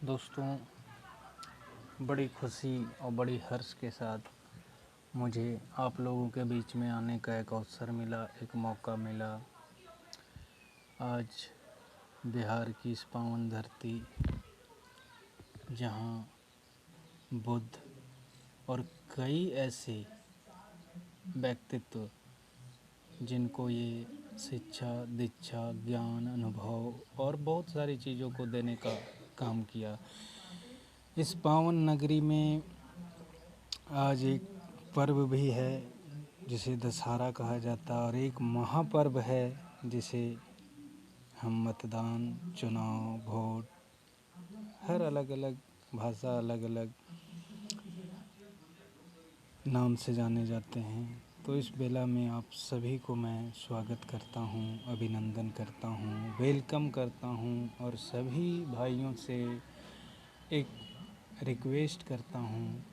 दोस्तों, बड़ी खुशी और बड़ी हर्ष के साथ मुझे आप लोगों के बीच में आने का एक अवसर मिला, एक मौका मिला। आज बिहार की इस पावन धरती, जहाँ बुद्ध और कई ऐसे व्यक्तित्व जिनको ये शिक्षा, दीक्षा, ज्ञान, अनुभव और बहुत सारी चीज़ों को देने का काम किया, इस पावन नगरी में आज एक पर्व भी है जिसे दशहरा कहा जाता है और एक महापर्व है जिसे हम मतदान, चुनाव, वोट, हर अलग अलग भाषा, अलग अलग नाम से जाने जाते हैं। तो इस बेला में आप सभी को मैं स्वागत करता हूँ, अभिनंदन करता हूँ, वेलकम करता हूँ और सभी भाइयों से एक रिक्वेस्ट करता हूँ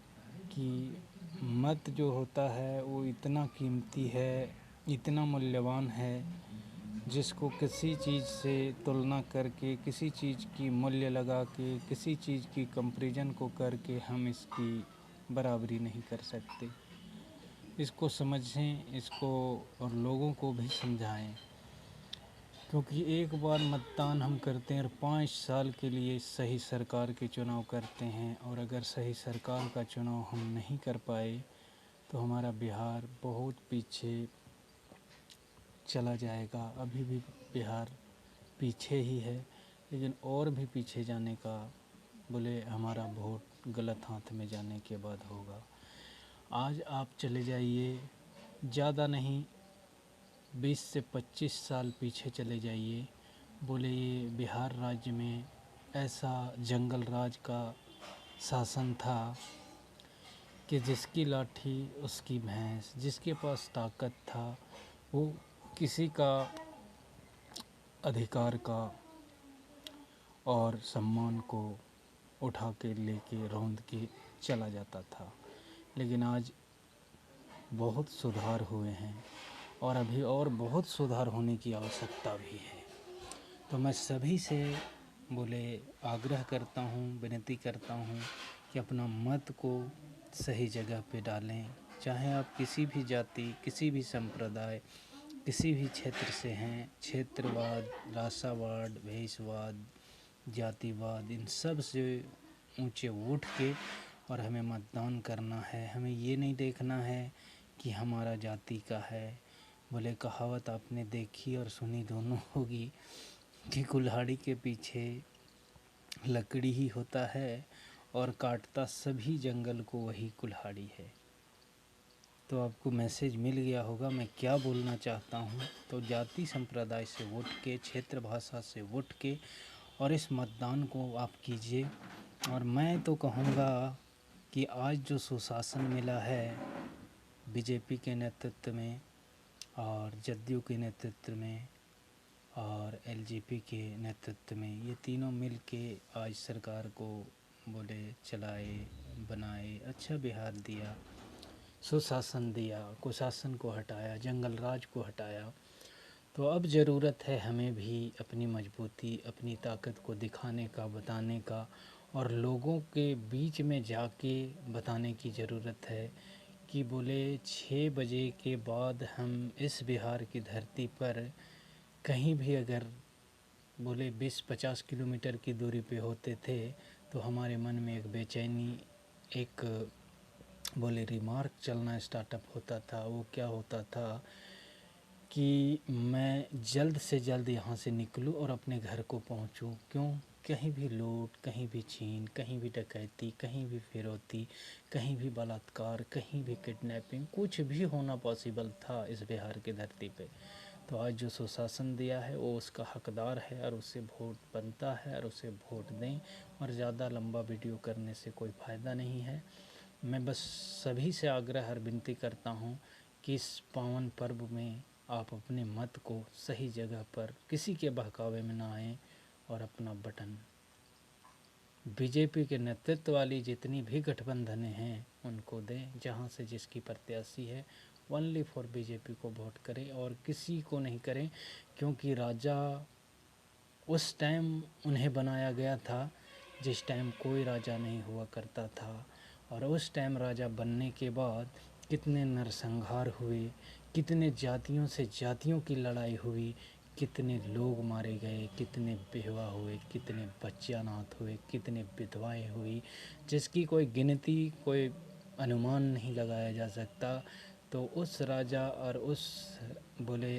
कि मत जो होता है वो इतना कीमती है, इतना मूल्यवान है, जिसको किसी चीज़ से तुलना करके, किसी चीज़ की मूल्य लगा के, किसी चीज़ की कंपैरिजन को करके हम इसकी बराबरी नहीं कर सकते। इसको समझें, इसको और लोगों को भी समझाएं, क्योंकि एक बार मतदान हम करते हैं और 5 साल के लिए सही सरकार के चुनाव करते हैं, और अगर सही सरकार का चुनाव हम नहीं कर पाए तो हमारा बिहार बहुत पीछे चला जाएगा। अभी भी बिहार पीछे ही है, लेकिन और भी पीछे जाने का बोले हमारा वोट गलत हाथ में जाने के बाद होगा। आज आप चले जाइए, ज़्यादा नहीं 20 से 25 साल पीछे चले जाइए। बोले ये बिहार राज्य में ऐसा जंगल राज का शासन था कि जिसकी लाठी उसकी भैंस, जिसके पास ताकत था वो किसी का अधिकार का और सम्मान को उठा के लेके रौंद के चला जाता था। लेकिन आज बहुत सुधार हुए हैं और अभी और बहुत सुधार होने की आवश्यकता भी है। तो मैं सभी से बोले आग्रह करता हूँ, विनती करता हूँ कि अपना मत को सही जगह पे डालें। चाहे आप किसी भी जाति, किसी भी संप्रदाय, किसी भी क्षेत्र से हैं, क्षेत्रवाद, राष्ट्रवाद, भेषवाद, जातिवाद, इन सब से ऊंचे उठ के और हमें मतदान करना है। हमें ये नहीं देखना है कि हमारा जाति का है। बोले कहावत आपने देखी और सुनी दोनों होगी कि कुल्हाड़ी के पीछे लकड़ी ही होता है और काटता सभी जंगल को वही कुल्हाड़ी है। तो आपको मैसेज मिल गया होगा मैं क्या बोलना चाहता हूँ। तो जाति संप्रदाय से उठ के, क्षेत्र भाषा से उठ के और इस मतदान को आप कीजिए। और मैं तो कहूँगा कि आज जो सुशासन मिला है बीजेपी के नेतृत्व में और जदयू के नेतृत्व में और एलजेपी के नेतृत्व में, ये तीनों मिल के आज सरकार को बोले चलाए, बनाए, अच्छा बिहार दिया, सुशासन दिया, कुशासन को हटाया, जंगल राज को हटाया। तो अब ज़रूरत है हमें भी अपनी मजबूती, अपनी ताकत को दिखाने का, बताने का, और लोगों के बीच में जाके बताने की ज़रूरत है कि बोले 6 बजे के बाद हम इस बिहार की धरती पर कहीं भी अगर बोले 20-50 किलोमीटर की दूरी पे होते थे तो हमारे मन में एक बेचैनी, एक बोले रिमार्क चलना स्टार्टअप होता था। वो क्या होता था कि मैं जल्द से जल्द यहाँ से निकलूँ और अपने घर को पहुँचूँ। क्यों? कहीं भी लूट, कहीं भी छीन, कहीं भी डकैती, कहीं भी फिरौती, कहीं भी बलात्कार, कहीं भी किडनैपिंग, कुछ भी होना पॉसिबल था इस बिहार की धरती पे। तो आज जो सुशासन दिया है वो उसका हकदार है और उससे वोट बनता है और उसे वोट दें। और ज़्यादा लंबा वीडियो करने से कोई फ़ायदा नहीं है। मैं बस सभी से आग्रह और विनती करता हूँ कि इस पावन पर्व में आप अपने मत को सही जगह पर, किसी के बहकावे में ना आएँ और अपना बटन बीजेपी के नेतृत्व वाली जितनी भी गठबंधनें हैं उनको दें। जहाँ से जिसकी प्रत्याशी है ओनली फॉर बीजेपी को वोट करें और किसी को नहीं करें, क्योंकि राजा उस टाइम उन्हें बनाया गया था जिस टाइम कोई राजा नहीं हुआ करता था। और उस टाइम राजा बनने के बाद कितने नरसंहार हुए, कितने जातियों से जातियों की लड़ाई हुई, कितने लोग मारे गए, कितने बेवा हुए, कितने बच्चे अनाथ हुए, कितने विधवाएं हुई, जिसकी कोई गिनती, कोई अनुमान नहीं लगाया जा सकता। तो उस राजा और उस बोले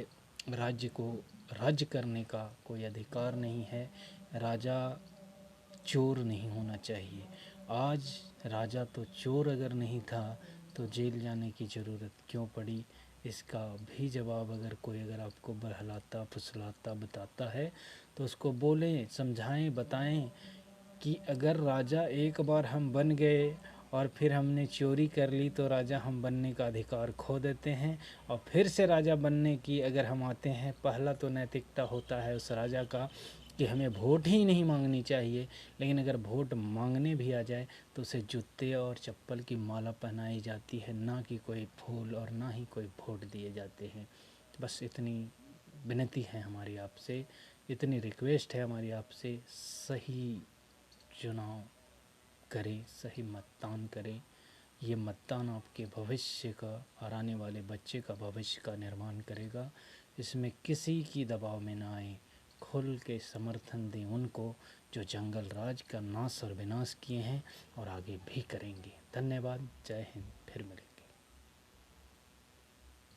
राज्य को राज्य करने का कोई अधिकार नहीं है। राजा चोर नहीं होना चाहिए। आज राजा तो चोर अगर नहीं था तो जेल जाने की ज़रूरत क्यों पड़ी? इसका भी जवाब अगर कोई अगर आपको बहलाता फुसलाता बताता है तो उसको बोलें, समझाएं, बताएं कि अगर राजा एक बार हम बन गए और फिर हमने चोरी कर ली तो राजा हम बनने का अधिकार खो देते हैं। और फिर से राजा बनने की अगर हम आते हैं, पहला तो नैतिकता होता है उस राजा का कि हमें वोट ही नहीं मांगनी चाहिए। लेकिन अगर वोट मांगने भी आ जाए तो उसे जूते और चप्पल की माला पहनाई जाती है, ना कि कोई फूल, और ना ही कोई वोट दिए जाते हैं। बस इतनी विनती है हमारी आपसे, इतनी रिक्वेस्ट है हमारी आपसे, सही चुनाव करें, सही मतदान करें। ये मतदान आपके भविष्य का और आने वाले बच्चे का भविष्य का निर्माण करेगा। इसमें किसी की दबाव में ना आए, खुल के समर्थन दें उनको जो जंगल राज का नाश और विनाश किए हैं और आगे भी करेंगे। धन्यवाद। जय हिंद। फिर मिलेंगे।